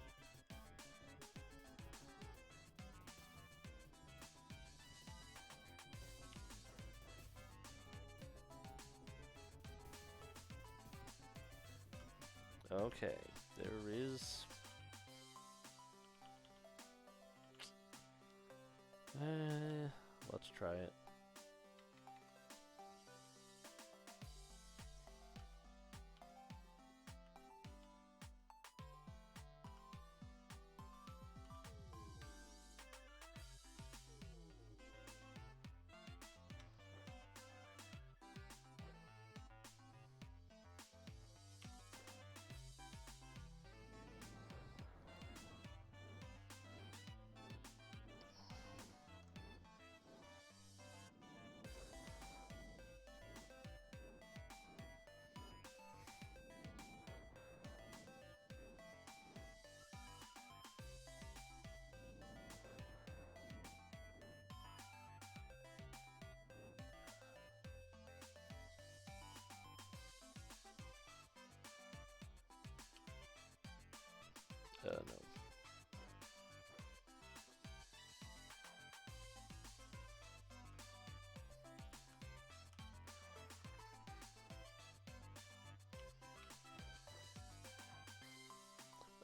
Okay, there is. Let's try it. No.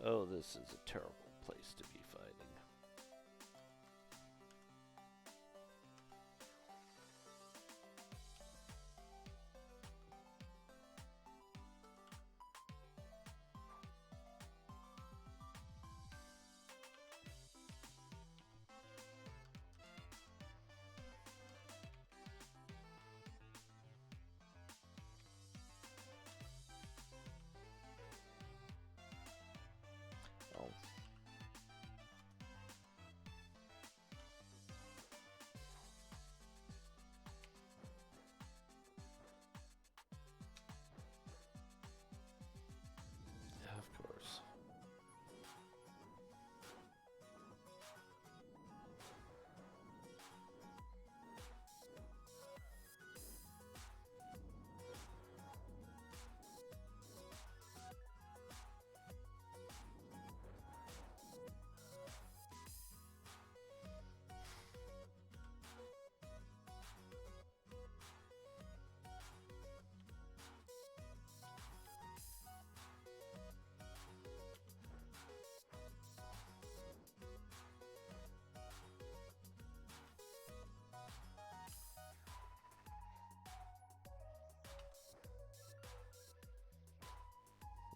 Oh, this is a terrible place to be fighting. Oh. Of course.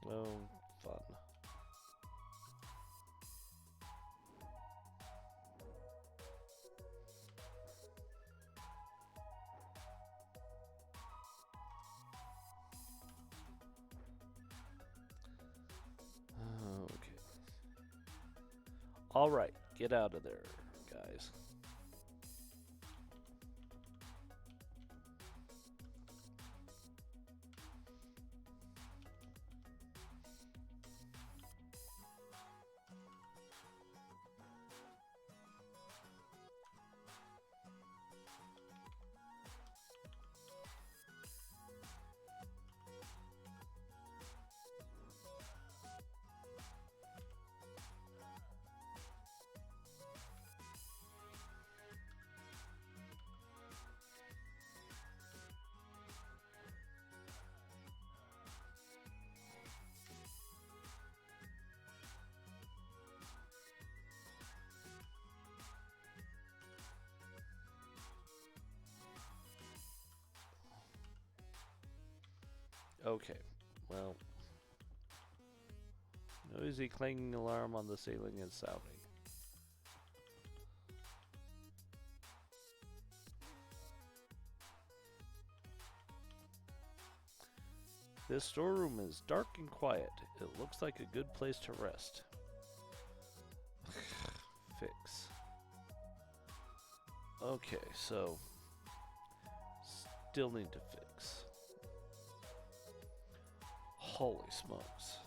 Oh, fun. Okay. All right, get out of there, guys. Okay, well, noisy clanging alarm on the ceiling is sounding. This storeroom is dark and quiet. It looks like a good place to rest. Fix. Okay, so still need to fix. Holy smokes.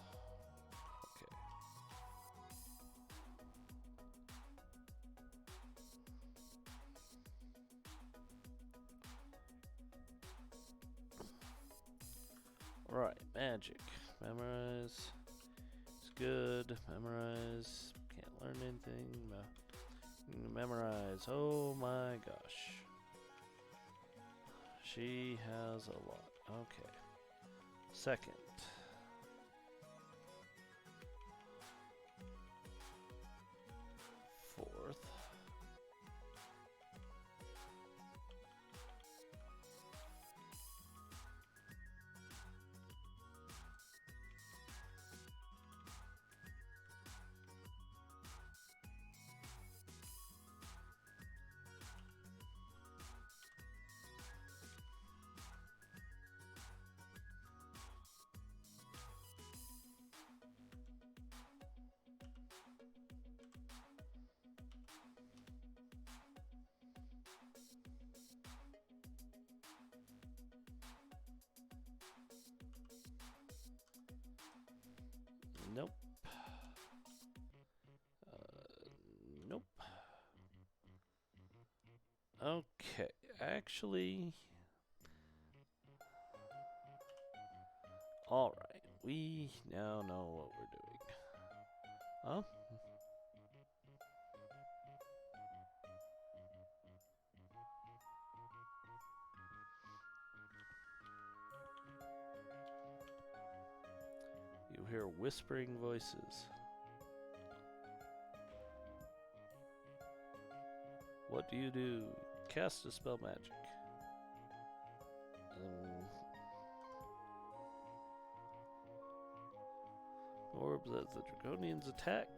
Okay. Alright, magic. Memorize. It's good. Memorize. Can't learn anything. Memorize. Oh my gosh. She has a lot. Okay. Second. Fourth. Nope. Nope. Okay, actually... Alright, we now know what we're doing. Huh? You hear whispering voices. What do you do? Cast a spell magic. Orbs as the Draconians attack.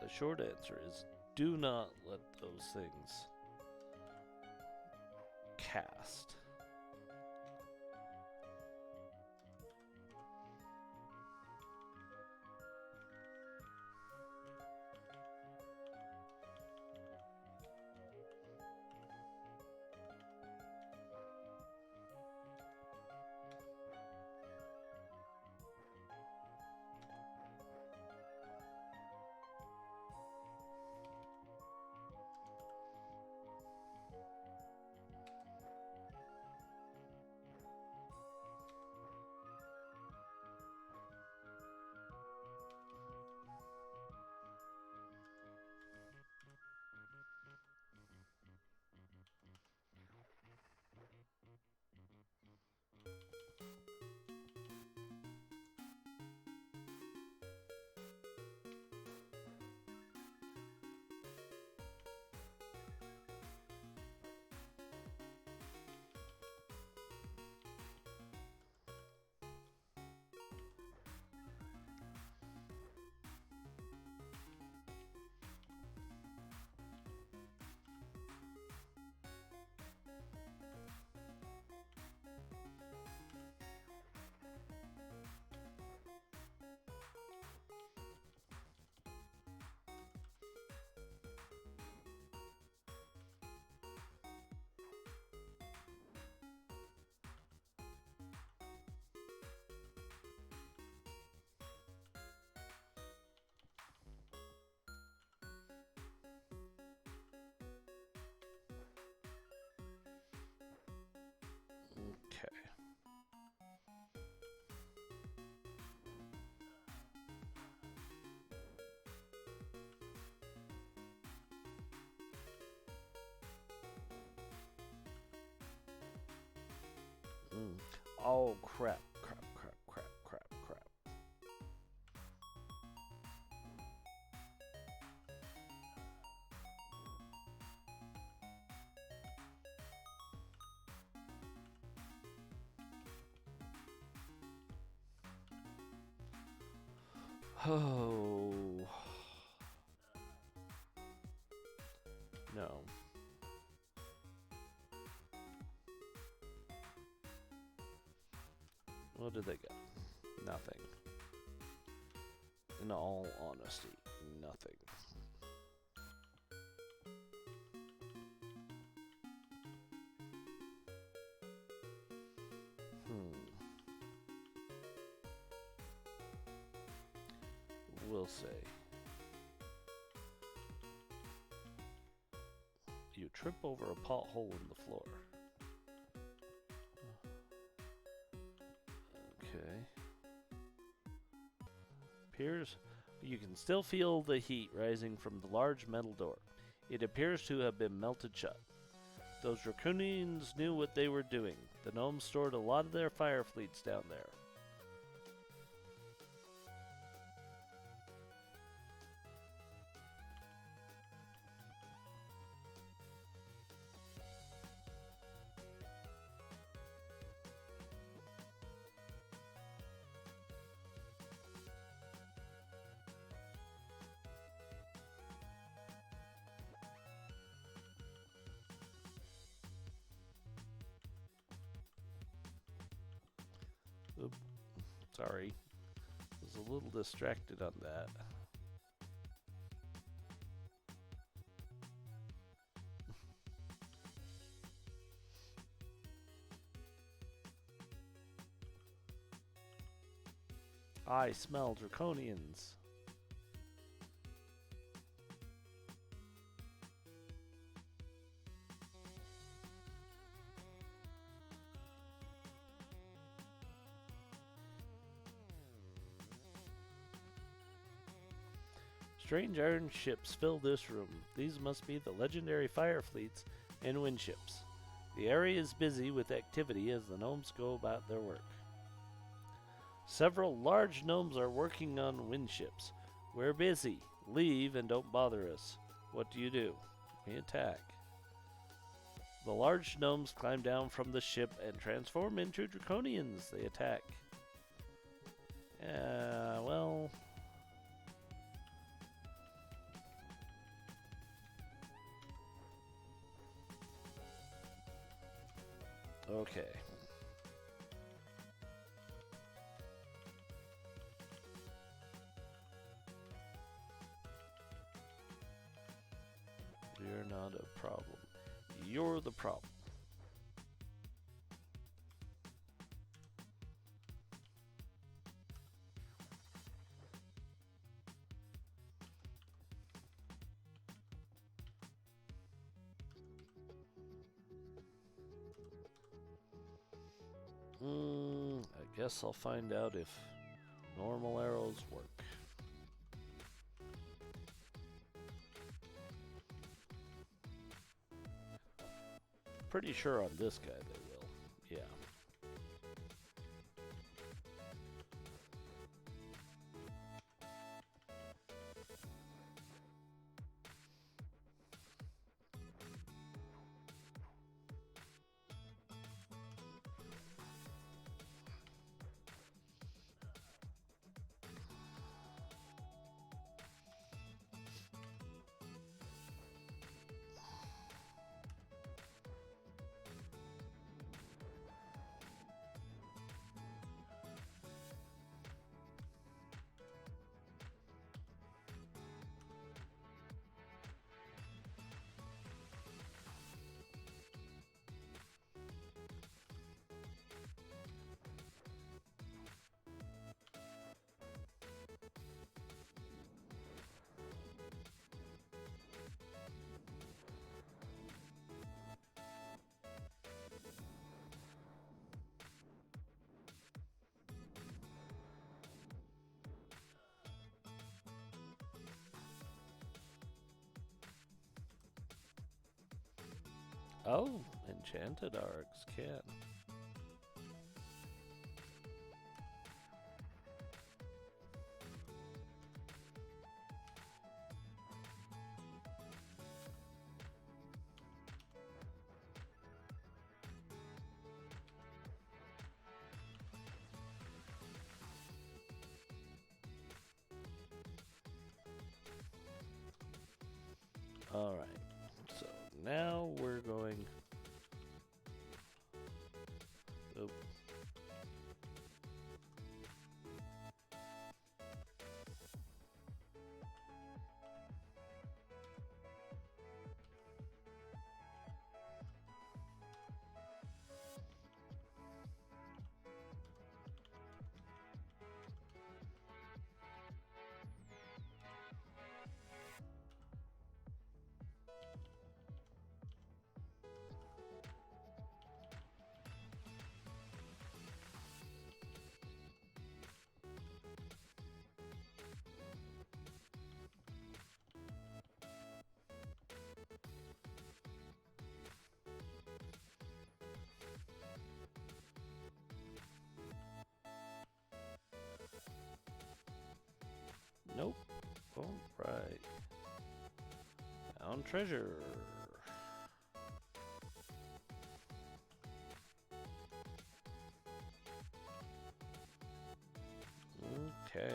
The short answer is do not let those things cast. Okay. Oh crap, crap, crap, crap, crap, crap. Oh. No. What did they get? Nothing. In all honesty, nothing. We'll say. You trip over a pothole in the floor. Okay. Appears you can still feel the heat rising from the large metal door. It appears to have been melted shut. Those Draconians knew what they were doing. The gnomes stored a lot of their fire fleets down there. Oop. Sorry. Was a little distracted on that. I smell draconians. Strange iron ships fill this room. These must be the legendary fire fleets and wind ships. The area is busy with activity as the gnomes go about their work. Several large gnomes are working on wind ships. We're busy. Leave and don't bother us. What do? We attack. The large gnomes climb down from the ship and transform into draconians. They attack. Well... Okay. You're not a problem. You're the problem. I guess I'll find out if normal arrows work. Pretty sure on this guy they will. Yeah. Oh, enchanted arcs can. Alright, so now we're going... Oop. Nope. Alright. Found treasure. Okay.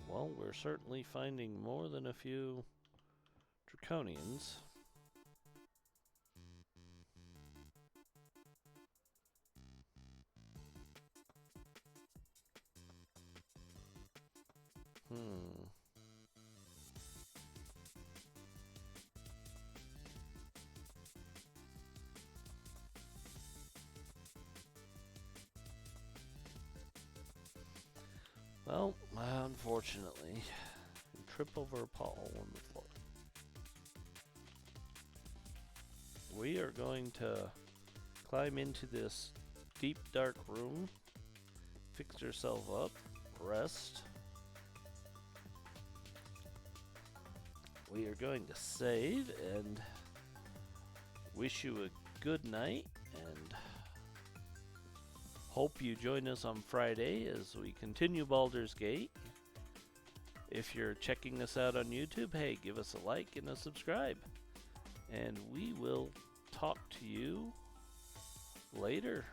Well, we're certainly finding more than a few draconians. Well, unfortunately, you trip over a pole on the floor. We are going to climb into this deep, dark room, fix yourself up, rest. We are going to save and wish you a good night, and hope you join us on Friday as we continue Baldur's Gate. If you're checking us out on YouTube, hey, give us a like and a subscribe. And we will talk to you later.